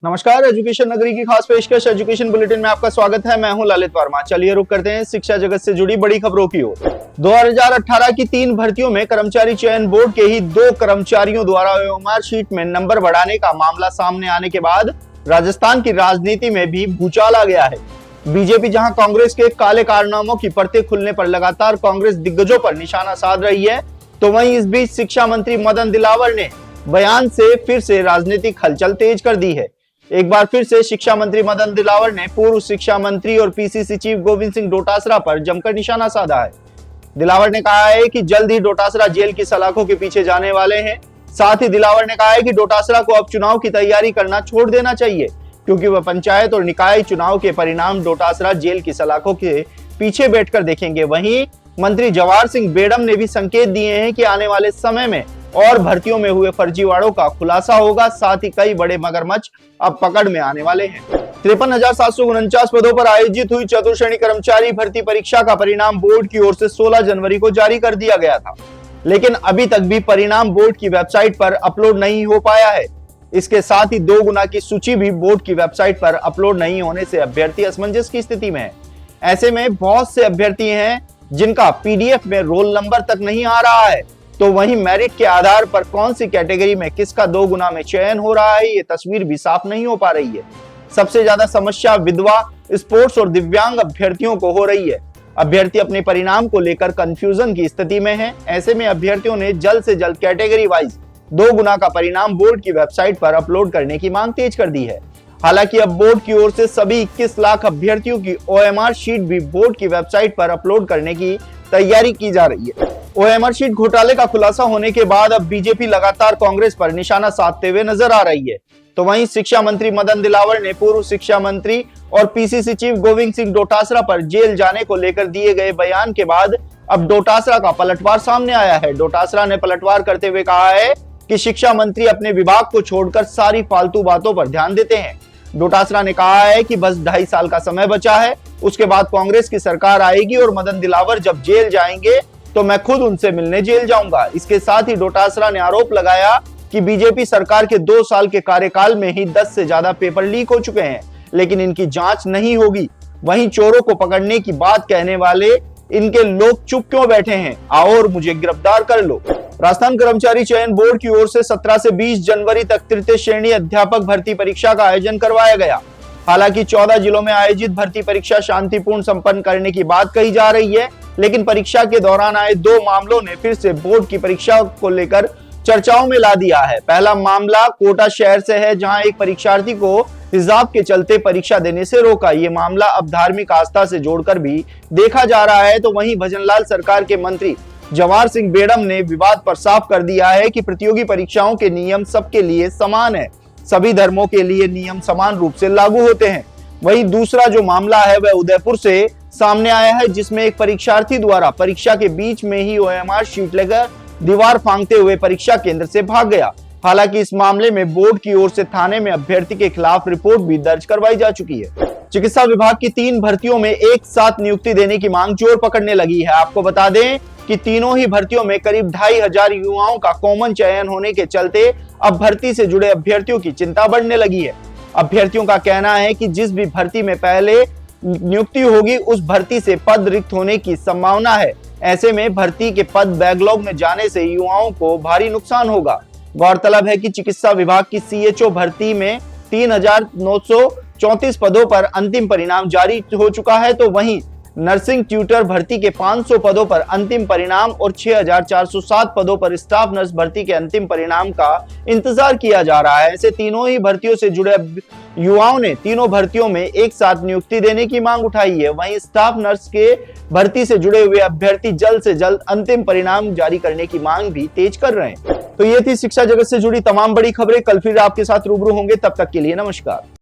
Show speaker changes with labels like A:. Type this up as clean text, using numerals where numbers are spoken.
A: नमस्कार, एजुकेशन नगरी की खास पेशकश एजुकेशन बुलेटिन में आपका स्वागत है। मैं हूं ललित वर्मा। चलिए रुक करते हैं शिक्षा जगत से जुड़ी बड़ी खबरों की ओर। 2018 की 3 भर्तियों में कर्मचारी चयन बोर्ड के ही 2 कर्मचारियों द्वारा ओएमआर शीट में नंबर बढ़ाने का मामला सामने आने के बाद राजस्थान की राजनीति में भी भूचाल आ गया है। बीजेपी जहां कांग्रेस के काले कारनामों की परतें खुलने पर लगातार कांग्रेस दिग्गजों पर निशाना साध रही है, तो वहीं इस बीच शिक्षा मंत्री मदन दिलावर ने बयान से फिर से राजनीतिक हलचल तेज कर दी है। एक बार फिर से शिक्षा मंत्री मदन दिलावर ने पूर्व शिक्षा मंत्री और पीसीसी चीफ गोविंद सिंह डोटासरा पर जमकर निशाना साधा है। दिलावर ने कहा है कि जल्द ही डोटासरा जेल की सलाखों के पीछे जाने वाले हैं। साथ ही दिलावर ने कहा है कि डोटासरा को अब चुनाव की तैयारी करना छोड़ देना चाहिए, क्योंकि वह पंचायत और निकाय चुनाव के परिणाम डोटासरा जेल की सलाखों के पीछे बैठकर देखेंगे। वहीं मंत्री जवाहर सिंह बेड़म ने भी संकेत दिए हैं कि आने वाले समय में और भर्तियों में हुए फर्जीवाड़ों का खुलासा होगा। साथ ही कई बड़े मगरमच्छ अब पकड़ में आने वाले हैं। 53,749 पदों पर आयोजित हुई चतुर्श्रेणी कर्मचारी भर्ती परीक्षा का परिणाम बोर्ड की ओर से 16 जनवरी को जारी कर दिया गया था, लेकिन अभी तक भी परिणाम बोर्ड की वेबसाइट पर अपलोड नहीं हो पाया है। इसके साथ ही 2 गुना की सूची भी बोर्ड की वेबसाइट पर अपलोड नहीं होने से अभ्यर्थी असमंजस की स्थिति में है। ऐसे में बहुत से अभ्यर्थी हैं जिनका पीडीएफ में रोल नंबर तक नहीं आ रहा है, तो वहीं मेरिट के आधार पर कौन सी कैटेगरी में किसका 2 गुना में चयन हो रहा है, ये तस्वीर भी साफ नहीं हो पा रही है। सबसे ज्यादा समस्या विधवा, स्पोर्ट्स और दिव्यांग अभ्यर्थियों को हो रही है। अभ्यर्थी अपने परिणाम को लेकर कंफ्यूजन की स्थिति में है। ऐसे में अभ्यर्थियों ने जल्द से जल्द कैटेगरी वाइज 2 गुना का परिणाम बोर्ड की वेबसाइट पर अपलोड करने की मांग तेज कर दी है। हालांकि अब बोर्ड की ओर से सभी 21 लाख अभ्यर्थियों की ओएमआर शीट भी बोर्ड की वेबसाइट पर अपलोड करने की तैयारी की जा रही है। ओएमआर शीट घोटाले का खुलासा होने के बाद अब बीजेपी लगातार कांग्रेस पर निशाना साधते हुए नजर आ रही है। तो वहीं शिक्षा मंत्री मदन दिलावर ने पूर्व शिक्षा मंत्री और पीसीसी चीफ गोविंद सिंह डोटासरा पर जेल जाने को लेकर दिए गए बयान के बाद अब डोटासरा का पलटवार सामने आया है। डोटासरा ने पलटवार करते हुए कहा है कि शिक्षा मंत्री अपने विभाग को छोड़कर सारी फालतू बातों पर ध्यान देते हैं। डोटासरा ने कहा है कि बस 2.5 साल का समय बचा है, उसके बाद कांग्रेस की सरकार आएगी और मदन दिलावर जब जेल जाएंगे तो मैं खुद उनसे मिलने जेल जाऊंगा। इसके साथ ही डोटासरा ने आरोप लगाया कि बीजेपी सरकार के 2 साल के कार्यकाल में ही 10 से ज्यादा पेपर लीक हो चुके हैं, लेकिन इनकी जांच नहीं होगी। वहीं चोरों को पकड़ने की बात कहने वाले इनके लोग चुप क्यों बैठे हैं? आओ और मुझे गिरफ्तार कर लो। राजस्थान कर्मचारी चयन बोर्ड की ओर से 17 से 20 जनवरी तक तृतीय श्रेणी अध्यापक भर्ती परीक्षा का आयोजन करवाया गया। हालांकि 14 जिलों में आयोजित भर्ती परीक्षा शांतिपूर्ण संपन्न करने की बात कही जा रही है, लेकिन परीक्षा के दौरान आए 2 मामलों ने फिर से बोर्ड की परीक्षा को लेकर चर्चाओं में ला दिया है। पहला मामला कोटा शहर से है, जहां एक परीक्षार्थी को हिजाब के चलते परीक्षा देने से रोका। ये मामला अब धार्मिक आस्था से जोड़कर भी देखा जा रहा है। तो वहीं भजनलाल सरकार के मंत्री जवाहर सिंह बेड़म ने विवाद पर साफ कर दिया है कि प्रतियोगी परीक्षाओं के नियम सबके लिए समान है, सभी धर्मों के लिए नियम समान रूप से लागू होते हैं। वहीं दूसरा जो मामला है वह उदयपुर से सामने आया है, जिसमें एक परीक्षार्थी द्वारा परीक्षा के बीच में ही ओएमआर शीट लेकर दीवार फांकते हुए परीक्षा केंद्र से भाग गया। हालांकि इस मामले में बोर्ड की ओर से थाने में अभ्यर्थी के खिलाफ रिपोर्ट भी दर्ज करवाई जा चुकी है। चिकित्सा विभाग की 3 भर्तियों में एक साथ नियुक्ति देने की मांग जोर पकड़ने लगी है। आपको बता दें कि तीनों ही भर्तियों में करीब 2,500 युवाओं का कॉमन चयन होने के चलते अब भर्ती से जुड़े अभ्यर्थियों की चिंता बढ़ने लगी है। अभ्यर्थियों का कहना है कि जिस भी भर्ती में पहले नियुक्ति होगी उस भर्ती से पद रिक्त होने की संभावना है। ऐसे में भर्ती के पद बैकलॉग में जाने से युवाओं को भारी नुकसान होगा। गौरतलब है कि चिकित्सा विभाग की सीएचओ भर्ती में 3,934 पदों पर अंतिम परिणाम जारी हो चुका है, तो वहीं नर्सिंग ट्यूटर भर्ती के 500 पदों पर अंतिम परिणाम और 6,407 पदों पर स्टाफ नर्स भर्ती के अंतिम परिणाम का इंतजार किया जा रहा है। ऐसे तीनों ही भर्तियों से जुड़े युवाओं ने तीनों भर्तियों में एक साथ नियुक्ति देने की मांग उठाई है। वहीं स्टाफ नर्स के भर्ती से जुड़े हुए अभ्यर्थी जल्द से जल्द अंतिम परिणाम जारी करने की मांग भी तेज कर रहे हैं। तो ये थी शिक्षा जगत से जुड़ी तमाम बड़ी खबरें। कल फिर आपके साथ रूबरू होंगे, तब तक के लिए नमस्कार।